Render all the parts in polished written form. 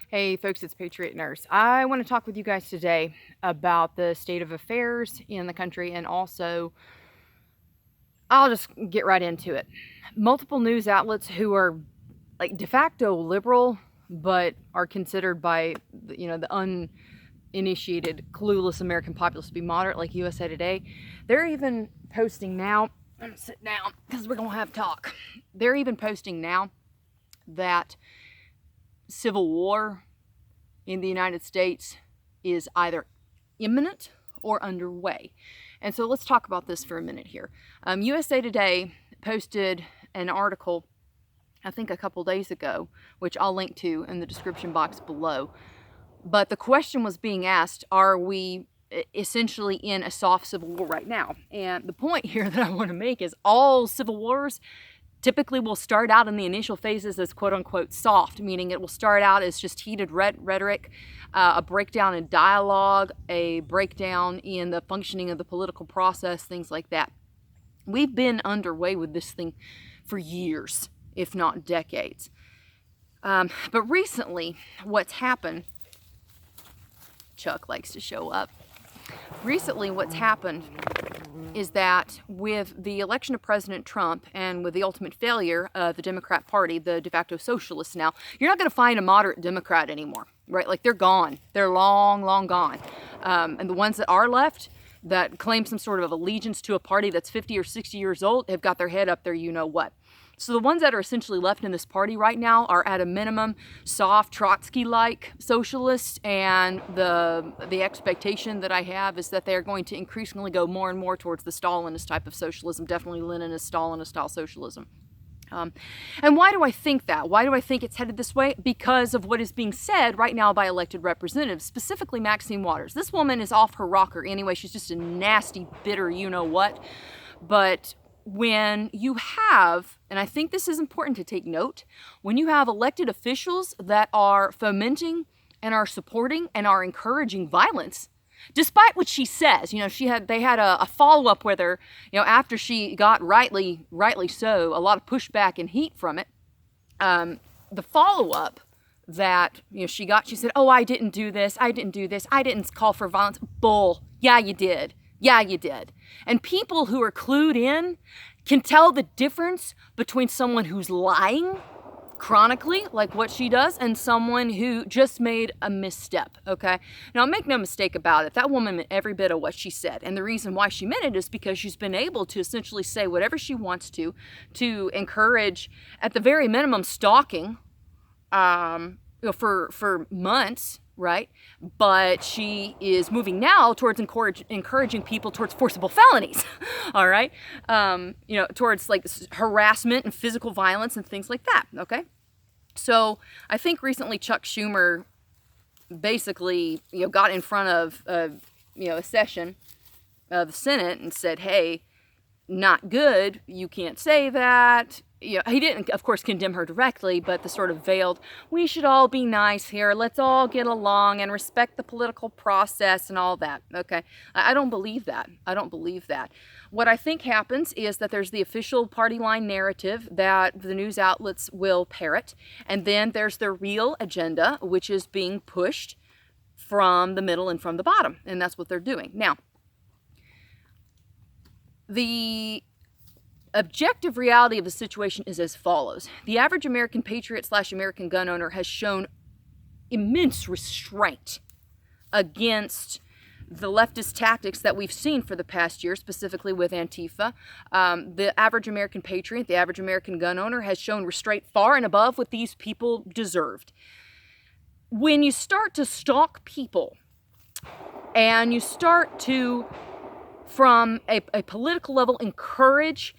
Hey folks, it's Patriot Nurse. I want to talk with you guys today about the state of affairs in the country, and also I'll just get right into it. Multiple news outlets who are like de facto liberal but are considered by the uninitiated, clueless American populace to be moderate, like USA Today, they're even posting now. I'm gonna sit down because we're gonna have talk. They're even posting now that civil war in the United States is either imminent or underway. And so let's talk about this for a minute here. USA Today posted an article, I think a couple days ago, which I'll link to in the description box below. But the question was being asked, are we essentially in a soft civil war right now? And the point here that I want to make is all civil wars typically will start out in the initial phases as quote-unquote soft, meaning it will start out as just heated rhetoric, a breakdown in dialogue, a breakdown in the functioning of the political process, things like that. We've been underway with this thing for years, if not decades. But recently, what's happened, Chuck likes to show up. Recently, what's happened is that with the election of President Trump and with the ultimate failure of the Democrat Party, the de facto socialists now, you're not going to find a moderate Democrat anymore, right? Like, they're gone. They're long, long gone. And the ones that are left that claim some sort of allegiance to a party that's 50 or 60 years old have got their head up there, you know what. So the ones that are essentially left in this party right now are at a minimum soft Trotsky-like socialists, and the expectation that I have is that they're going to increasingly go more and more towards the Stalinist type of socialism, definitely Leninist, Stalinist-style socialism. And why do I think that? Why do I think it's headed this way? Because of what is being said right now by elected representatives, specifically Maxine Waters. This woman is off her rocker anyway. She's just a nasty, bitter you-know-what. But when you have, and I think this is important to take note, when you have elected officials that are fomenting and are supporting and are encouraging violence, despite what she says, they had a follow-up with her, after she got rightly so, a lot of pushback and heat from it. The follow-up that she got, she said, "Oh, I didn't do this, I didn't call for violence." Bull. Yeah, you did. Yeah, you did. And people who are clued in can tell the difference between someone who's lying chronically, like what she does, and someone who just made a misstep, okay? Now, make no mistake about it, that woman meant every bit of what she said, and the reason why she meant it is because she's been able to essentially say whatever she wants to encourage, at the very minimum, stalking, for months, right? But she is moving now towards encouraging people towards forcible felonies, all right? Towards like harassment and physical violence and things like that, okay? So I think recently Chuck Schumer basically, got in front of, a session of the Senate and said, "Hey, not good, you can't say that." He didn't, of course, condemn her directly, but the sort of veiled, "We should all be nice here, let's all get along and respect the political process," and all that, okay? I don't believe that. I don't believe that. What I think happens is that there's the official party line narrative that the news outlets will parrot, and then there's the real agenda, which is being pushed from the middle and from the bottom, and that's what they're doing. Now, the objective reality of the situation is as follows. The average American patriot / American gun owner has shown immense restraint against the leftist tactics that we've seen for the past year, specifically with Antifa. The average American patriot, the average American gun owner has shown restraint far and above what these people deserved. When you start to stalk people and you start to, from a political level, encourage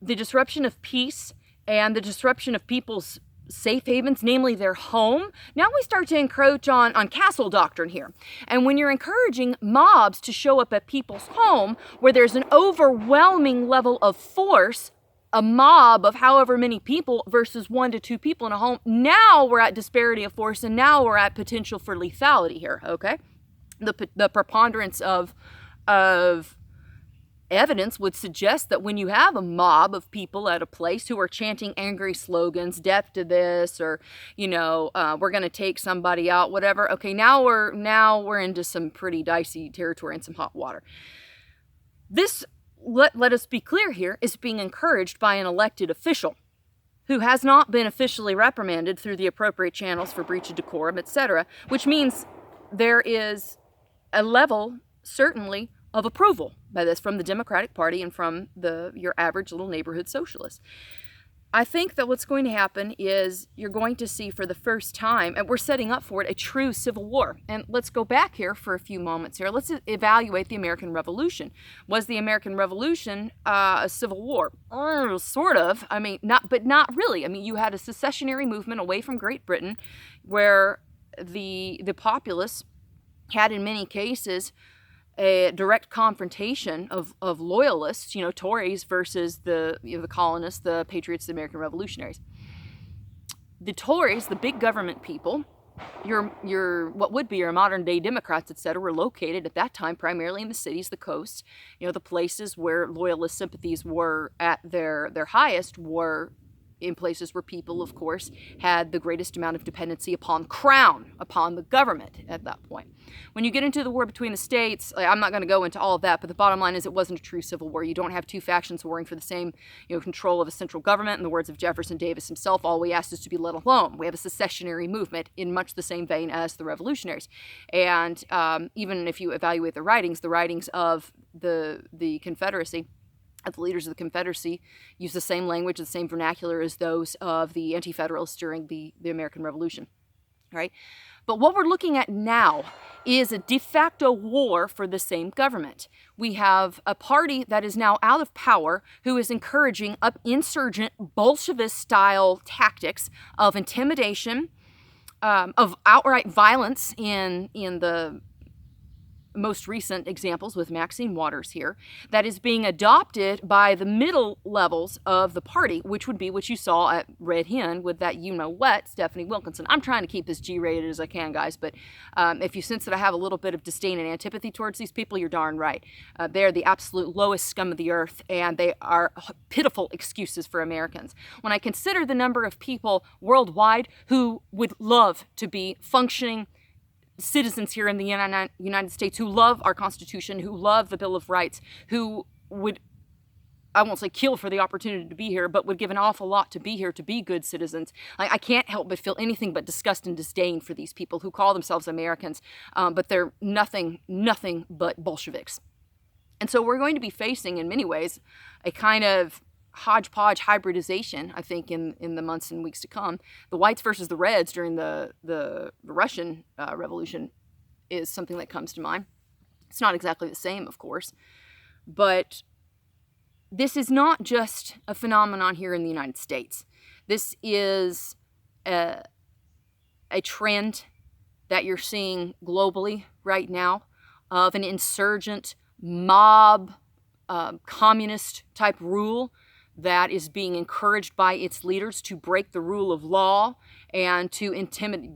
the disruption of peace and the disruption of people's safe havens, namely their home, now we start to encroach on castle doctrine here. And when you're encouraging mobs to show up at people's home where there's an overwhelming level of force, a mob of however many people versus 1 to 2 people in a home, now we're at disparity of force, and now we're at potential for lethality here, okay? The preponderance of evidence would suggest that when you have a mob of people at a place who are chanting angry slogans, death to this, or, we're going to take somebody out, whatever. Okay, now we're into some pretty dicey territory and some hot water. This, let us be clear here, is being encouraged by an elected official who has not been officially reprimanded through the appropriate channels for breach of decorum, etc., which means there is a level, certainly, of approval by this from the Democratic Party and from your average little neighborhood socialist. I think that what's going to happen is you're going to see for the first time, and we're setting up for it, a true civil war. And let's go back here for a few moments here. Let's evaluate the American Revolution. Was the American Revolution a civil war? Sort of. I mean, not really. I mean, you had a secessionary movement away from Great Britain where the populace had, in many cases, a direct confrontation of loyalists, Tories versus the colonists, the patriots, the American revolutionaries. The Tories, the big government people, your what would be your modern day Democrats, etc., were located at that time primarily in the cities, the coasts, the places where loyalist sympathies were at their highest were in places where people, of course, had the greatest amount of dependency upon crown, upon the government at that point. When you get into the war between the states, I'm not going to go into all of that, but the bottom line is it wasn't a true civil war. You don't have two factions warring for the same control of a central government. In the words of Jefferson Davis himself, all we asked is to be let alone. We have a secessionary movement in much the same vein as the revolutionaries. And even if you evaluate the writings of the Confederacy, the leaders of the Confederacy use the same language, the same vernacular as those of the Anti-Federalists during the American Revolution, right? But what we're looking at now is a de facto war for the same government. We have a party that is now out of power who is encouraging insurgent Bolshevist-style tactics of intimidation, of outright violence in the most recent examples with Maxine Waters here, that is being adopted by the middle levels of the party, which would be what you saw at Red Hen with that you-know-what, Stephanie Wilkinson. I'm trying to keep this G-rated as I can, guys, but if you sense that I have a little bit of disdain and antipathy towards these people, you're darn right. They're the absolute lowest scum of the earth, and they are pitiful excuses for Americans. When I consider the number of people worldwide who would love to be functioning citizens here in the United States, who love our Constitution, who love the Bill of Rights, who would, I won't say kill for the opportunity to be here, but would give an awful lot to be here, to be good citizens. I can't help but feel anything but disgust and disdain for these people who call themselves Americans, but they're nothing but Bolsheviks. And so we're going to be facing, in many ways, a kind of hodgepodge hybridization, I think, in the months and weeks to come. The whites versus the reds during the Russian Revolution is something that comes to mind. It's not exactly the same, of course, but this is not just a phenomenon here in the United States. This is a trend that you're seeing globally right now of an insurgent mob communist type rule that is being encouraged by its leaders to break the rule of law and to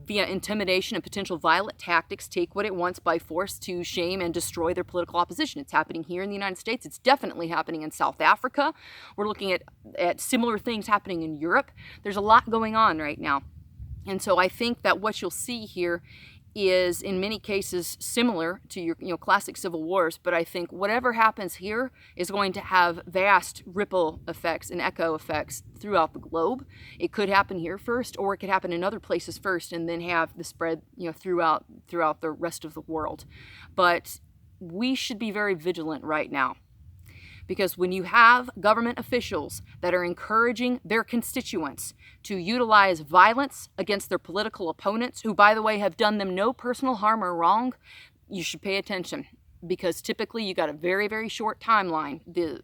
via intimidation and potential violent tactics, take what it wants by force to shame and destroy their political opposition. It's happening here in the United States. It's definitely happening in South Africa. We're looking at similar things happening in Europe. There's a lot going on right now. And so I think that what you'll see here is in many cases similar to your classic civil wars, but I think whatever happens here is going to have vast ripple effects and echo effects throughout the globe. It could happen here first, or it could happen in other places first and then have the spread throughout the rest of the world. But we should be very vigilant right now. Because when you have government officials that are encouraging their constituents to utilize violence against their political opponents, who, by the way, have done them no personal harm or wrong, you should pay attention. Because typically you got a very, very short timeline. The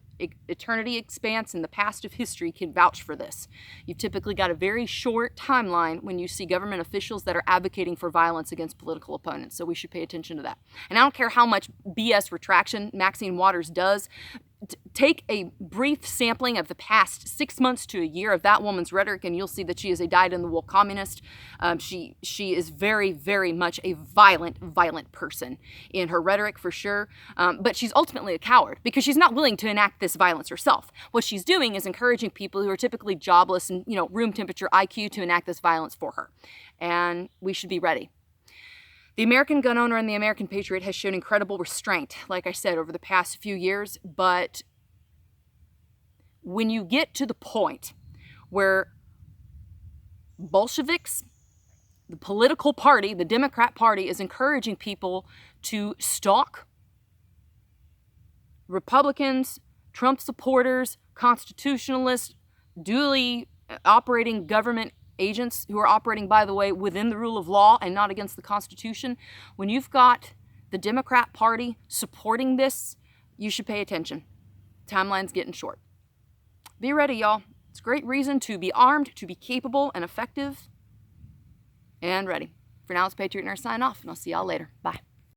eternity expanse and the past of history can vouch for this. You've typically got a very short timeline when you see government officials that are advocating for violence against political opponents. So we should pay attention to that. And I don't care how much BS retraction Maxine Waters does. take a brief sampling of the past 6 months to a year of that woman's rhetoric, and you'll see that she is a dyed-in-the-wool communist. She is very, very much a violent person in her rhetoric, for sure. But she's ultimately a coward because she's not willing to enact this violence herself. What she's doing is encouraging people who are typically jobless and, room temperature IQ to enact this violence for her. And we should be ready. The American gun owner and the American patriot has shown incredible restraint, like I said, over the past few years. But when you get to the point where Bolsheviks, the political party, the Democrat Party, is encouraging people to stalk Republicans, Trump supporters, constitutionalists, duly operating government agents who are operating, by the way, within the rule of law and not against the Constitution, when you've got the Democrat Party supporting this, you should pay attention. Timeline's getting short. Be ready, y'all. It's a great reason to be armed, to be capable and effective, and ready. For now, it's Patriot Nurse sign off, and I'll see y'all later. Bye.